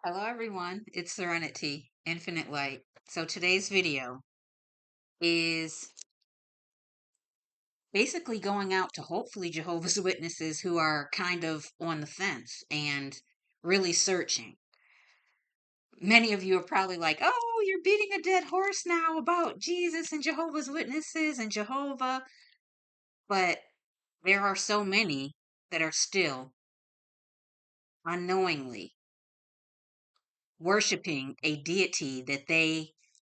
Hello everyone, it's Serenity, Infinite Light. So today's video is basically going out to hopefully Jehovah's Witnesses who are kind of on the fence and really searching. Many of you are probably like, oh, you're beating a dead horse now about Jesus and Jehovah's Witnesses and Jehovah. But there are so many that are still unknowingly worshiping a deity that they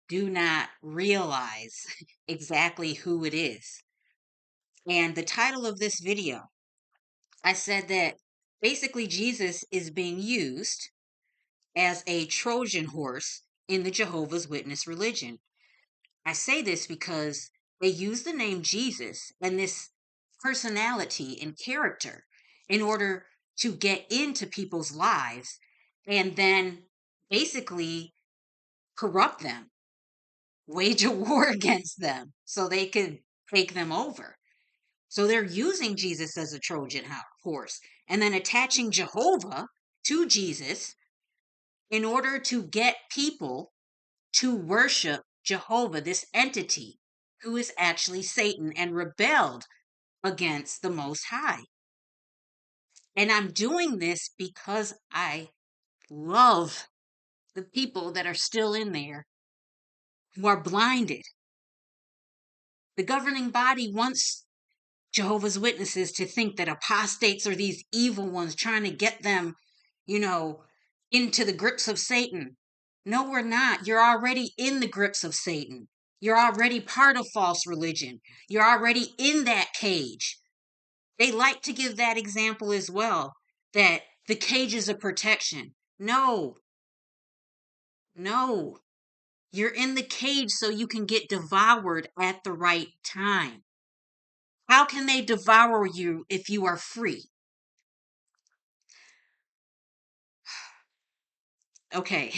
do not realize exactly who it is. And the title of this video, I said that basically Jesus is being used as a Trojan horse in the Jehovah's Witness religion. I say this because they use the name Jesus and this personality and character in order to get into people's lives and then basically corrupt them, wage a war against them so they could take them over. So they're using Jesus as a Trojan horse and then attaching Jehovah to Jesus in order to get people to worship Jehovah, this entity who is actually Satan and rebelled against the Most High. And I'm doing this because I love the people that are still in there who are blinded. The governing body wants Jehovah's Witnesses to think that apostates are these evil ones trying to get them, you know, into the grips of Satan. No, we're not. You're already in the grips of Satan. You're already part of false religion. You're already in that cage. They like to give that example as well, that the cage is a protection. No, no. You're in the cage so you can get devoured at the right time. How can they devour you if you are free? Okay,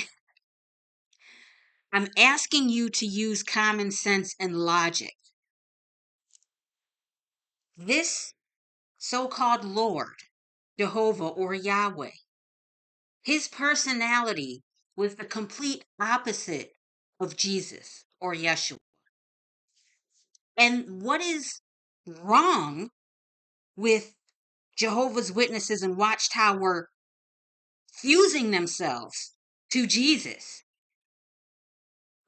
I'm asking you to use common sense and logic. This so-called Lord, Jehovah or Yahweh, his personality was the complete opposite of Jesus or Yeshua. And what is wrong with Jehovah's Witnesses and Watchtower fusing themselves to Jesus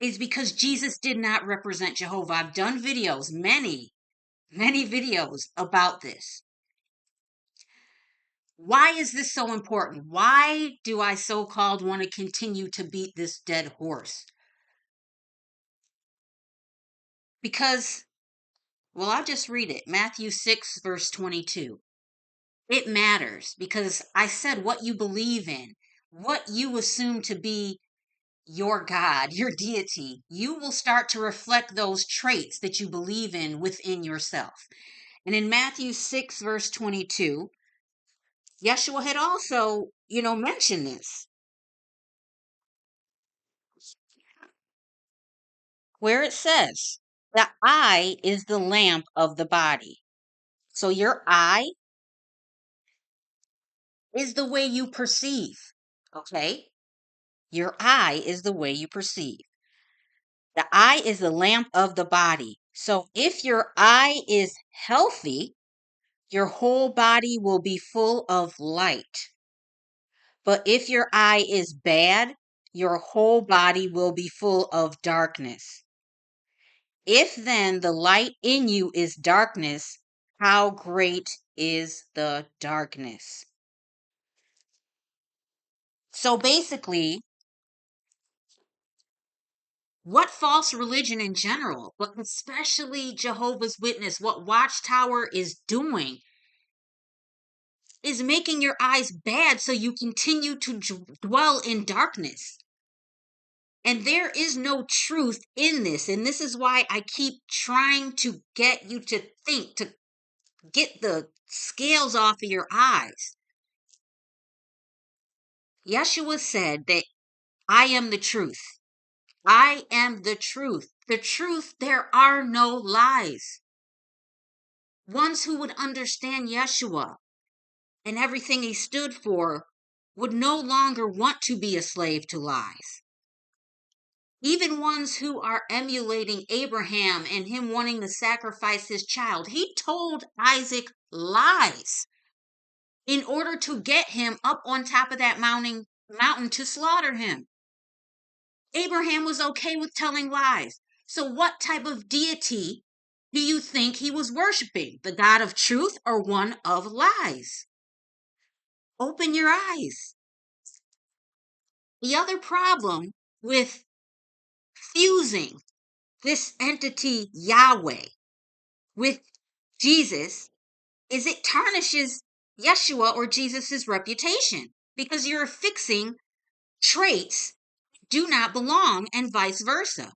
is because Jesus did not represent Jehovah. I've done videos, many videos about this. Why is this so important? Why do I so-called want to continue to beat this dead horse? Because, well, I'll just read it. Matthew 6, verse 22. It matters because I said what you believe in, what you assume to be your God, your deity, you will start to reflect those traits that you believe in within yourself. And in Matthew 6, verse 22, Yeshua had also, mentioned this, where it says, the eye is the lamp of the body. So your eye is the way you perceive, okay? Your eye is the way you perceive. The eye is the lamp of the body. So if your eye is healthy, your whole body will be full of light. But if your eye is bad, your whole body will be full of darkness. If then the light in you is darkness, how great is the darkness? So basically, what false religion in general, but especially Jehovah's Witness, what Watchtower is doing is making your eyes bad so you continue to dwell in darkness. And there is no truth in this. And this is why I keep trying to get you to think, to get the scales off of your eyes. Yeshua said that I am the truth. I am the truth. The truth, there are no lies. Ones who would understand Yeshua and everything he stood for would no longer want to be a slave to lies. Even ones who are emulating Abraham and him wanting to sacrifice his child. He told Isaac lies in order to get him up on top of that mountain to slaughter him. Abraham was okay with telling lies. So what type of deity do you think he was worshiping? The God of truth or one of lies? Open your eyes. The other problem with fusing this entity Yahweh with Jesus is it tarnishes Yeshua or Jesus's reputation because you're fixing traits do not belong and vice versa.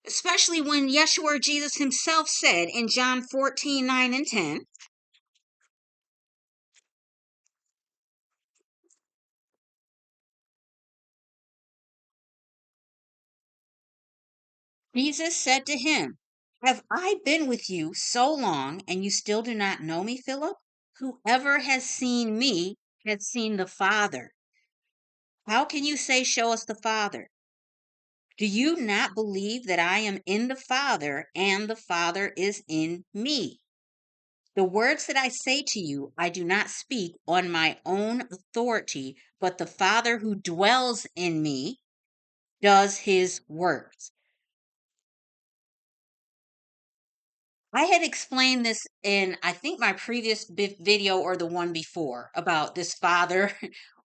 Especially when Yeshua or Jesus himself said in John 14:9 and 10, Jesus said to him, "Have I been with you so long and you still do not know me, Philip? Whoever has seen me has seen the Father. How can you say, 'Show us the Father'? Do you not believe that I am in the Father and the Father is in me? The words that I say to you, I do not speak on my own authority, but the Father who dwells in me does his works." I had explained this in, I think, my previous video or the one before about this Father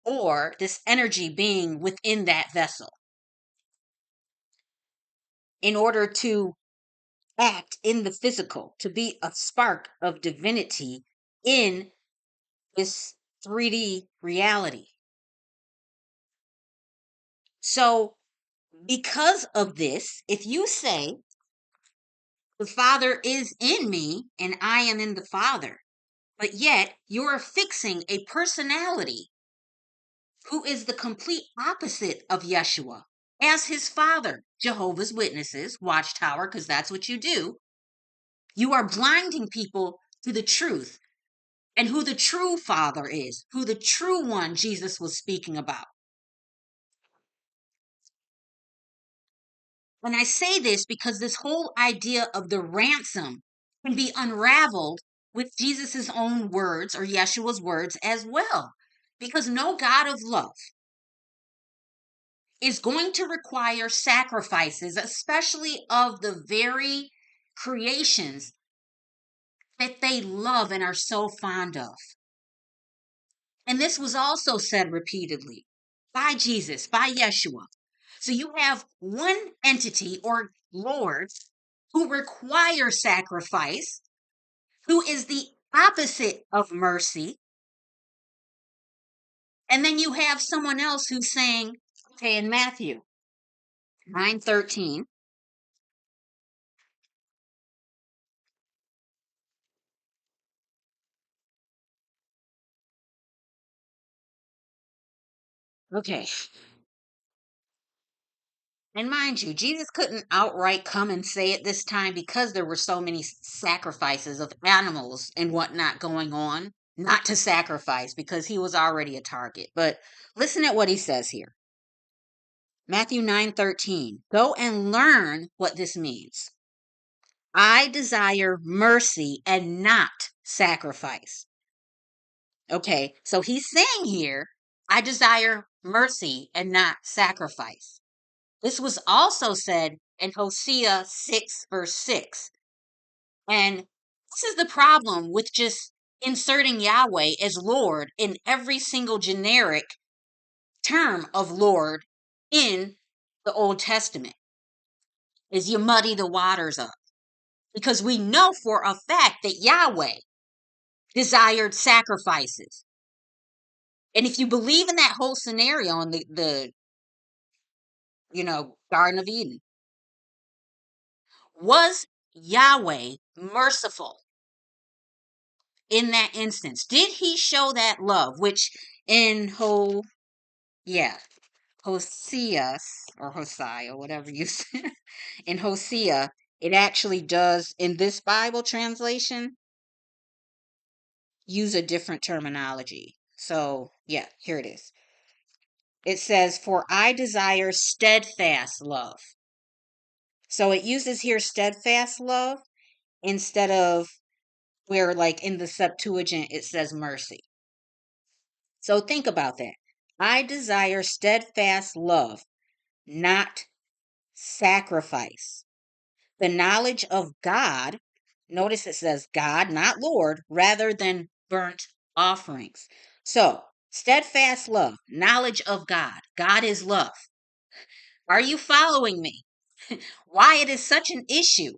or this energy being within that vessel in order to act in the physical, to be a spark of divinity in this 3D reality. So, because of this, if you say the Father is in me and I am in the Father, but yet you're fixing a personality who is the complete opposite of Yeshua as his father, Jehovah's Witnesses, Watchtower, because that's what you do. You are blinding people to the truth and who the true Father is, who the true one Jesus was speaking about. And I say this because this whole idea of the ransom can be unraveled with Jesus's own words or Yeshua's words as well. Because no God of love is going to require sacrifices, especially of the very creations that they love and are so fond of. And this was also said repeatedly by Jesus, by Yeshua. So you have one entity or Lord who requires sacrifice, who is the opposite of mercy. And then you have someone else who's saying, okay, in Matthew 9:13, okay, and mind you, Jesus couldn't outright come and say it this time because there were so many sacrifices of animals and whatnot going on, not to sacrifice because he was already a target. But listen at what he says here. Matthew 9:13. Go and learn what this means. I desire mercy and not sacrifice. Okay, so he's saying here, I desire mercy and not sacrifice. This was also said in Hosea 6, verse 6. And this is the problem with just inserting Yahweh as Lord in every single generic term of Lord in the Old Testament, is you muddy the waters up. Because we know for a fact that Yahweh desired sacrifices. And if you believe in that whole scenario in the Garden of Eden, was Yahweh merciful in that instance? Did he show that love? Which in Hosea or Hosea, whatever you say, in Hosea, it actually does in this Bible translation use a different terminology. So, yeah, here it is. It says, "For I desire steadfast love." So it uses here steadfast love instead of where, like in the Septuagint, it says mercy. So think about that. I desire steadfast love, not sacrifice. The knowledge of God, notice it says God, not Lord, rather than burnt offerings. So, steadfast love, knowledge of God. God is love. Are you following me? Why it is such an issue,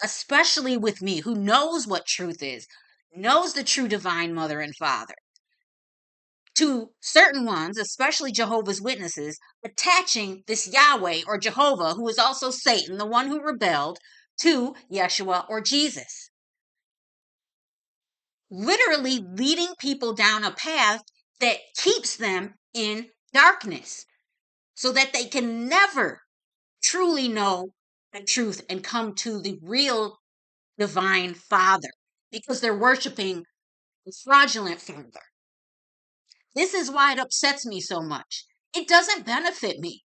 especially with me, who knows what truth is, knows the true divine mother and father. To certain ones, especially Jehovah's Witnesses, attaching this Yahweh or Jehovah, who is also Satan, the one who rebelled, to Yeshua or Jesus. Literally leading people down a path that keeps them in darkness so that they can never truly know the truth and come to the real divine Father because they're worshiping the fraudulent Father. This is why it upsets me so much. It doesn't benefit me.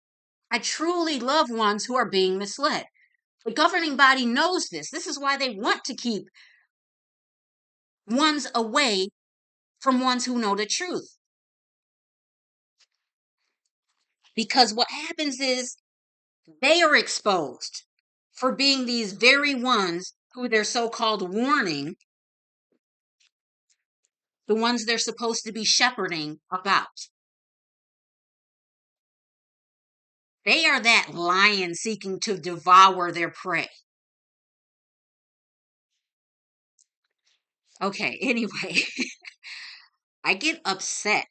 I truly love ones who are being misled. The governing body knows this. This is why they want to keep ones away from ones who know the truth. Because what happens is they are exposed for being these very ones who they're so-called warning, the ones they're supposed to be shepherding about. They are that lion seeking to devour their prey. Okay, anyway, I get upset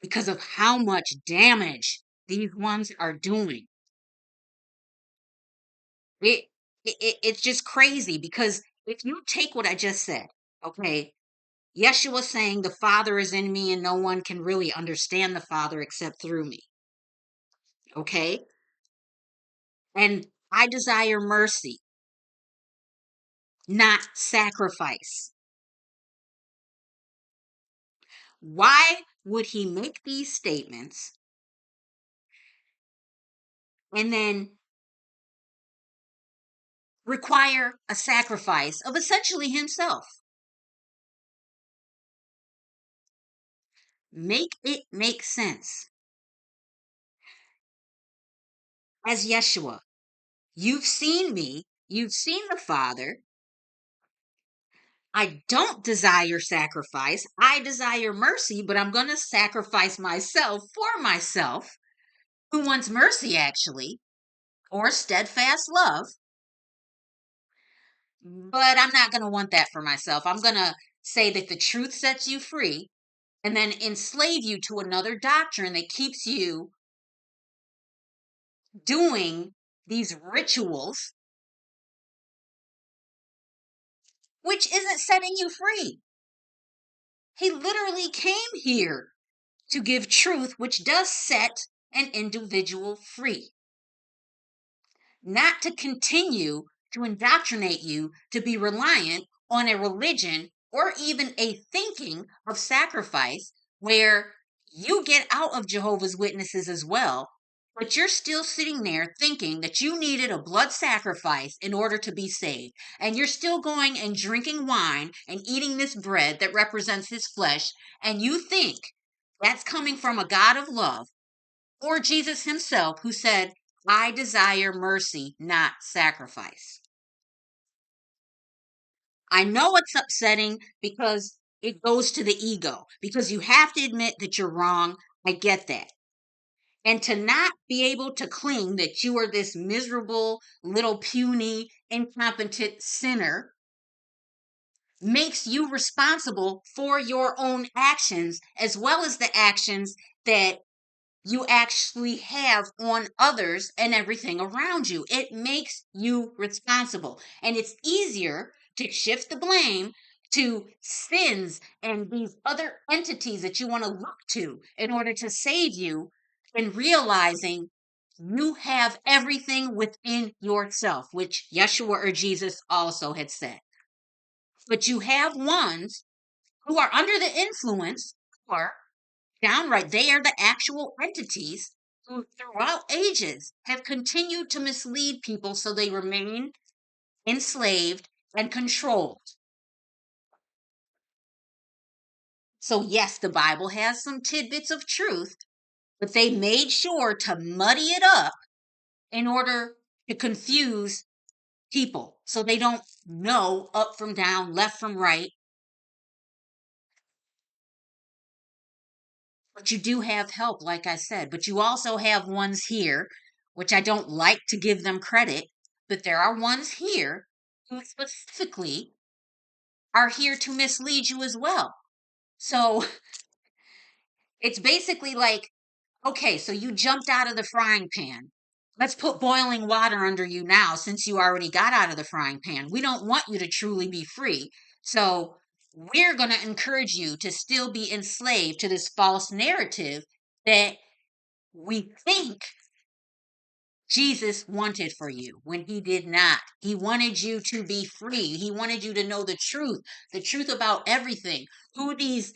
because of how much damage these ones are doing. It's just crazy because if you take what I just said, okay, Yeshua saying the Father is in me and no one can really understand the Father except through me, okay? And I desire mercy, not sacrifice. Why would he make these statements and then require a sacrifice of essentially himself? Make it make sense. As Yeshua, you've seen me, you've seen the Father. I don't desire sacrifice. I desire mercy, but I'm going to sacrifice myself for myself. Who wants mercy, actually, or steadfast love? But I'm not going to want that for myself. I'm going to say that the truth sets you free and then enslave you to another doctrine that keeps you doing these rituals, which isn't setting you free. He literally came here to give truth, which does set an individual free, not to continue to indoctrinate you to be reliant on a religion or even a thinking of sacrifice where you get out of Jehovah's Witnesses as well, but you're still sitting there thinking that you needed a blood sacrifice in order to be saved. And you're still going and drinking wine and eating this bread that represents his flesh. And you think that's coming from a God of love or Jesus himself, who said, I desire mercy, not sacrifice. I know it's upsetting because it goes to the ego, because you have to admit that you're wrong. I get that. And to not be able to cling that you are this miserable, little puny, incompetent sinner makes you responsible for your own actions as well as the actions that you actually have on others and everything around you. It makes you responsible. And it's easier to shift the blame to sins and these other entities that you want to look to in order to save you and realizing you have everything within yourself, which Yeshua or Jesus also had said. But you have ones who are under the influence, or downright, they are the actual entities who throughout ages have continued to mislead people so they remain enslaved and controlled. So, yes, the Bible has some tidbits of truth, but they made sure to muddy it up in order to confuse people so they don't know up from down, left from right. But you do have help, like I said, but you also have ones here, which I don't like to give them credit, but there are ones here who specifically are here to mislead you as well. So it's basically like, okay, so you jumped out of the frying pan. Let's put boiling water under you now since you already got out of the frying pan. We don't want you to truly be free. So we're going to encourage you to still be enslaved to this false narrative that we think Jesus wanted for you when he did not. He wanted you to be free. He wanted you to know the truth about everything, who these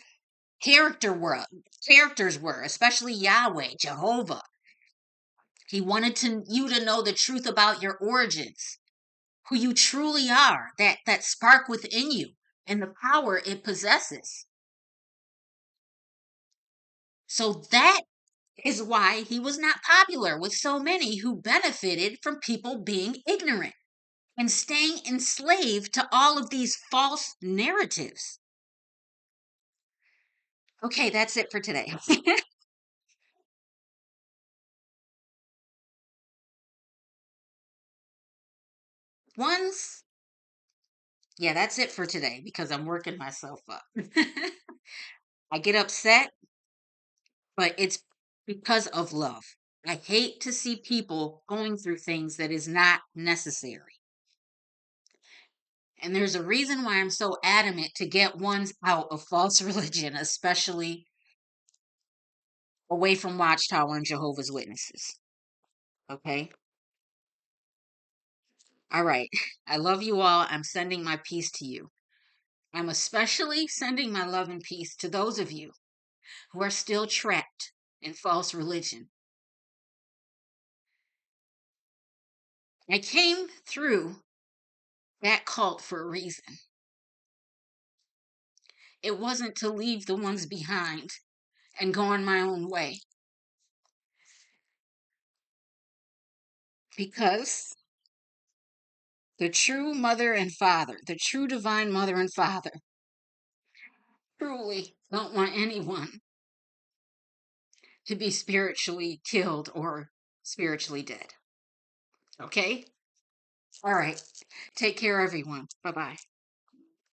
characters were, especially Yahweh, Jehovah. He wanted you to know the truth about your origins, who you truly are, that spark within you and the power it possesses. So that is why he was not popular with so many who benefited from people being ignorant and staying enslaved to all of these false narratives. Okay, that's it for today. Ones, yeah, that's it for today because I'm working myself up. I get upset, but it's because of love. I hate to see people going through things that is not necessary. And there's a reason why I'm so adamant to get ones out of false religion, especially away from Watchtower and Jehovah's Witnesses. Okay? All right. I love you all. I'm sending my peace to you. I'm especially sending my love and peace to those of you who are still trapped in false religion. I came through that cult for a reason. It wasn't to leave the ones behind and go on my own way. Because the true mother and father, the true divine mother and father, truly don't want anyone to be spiritually killed or spiritually dead. Okay? All right. Take care, everyone. Bye bye.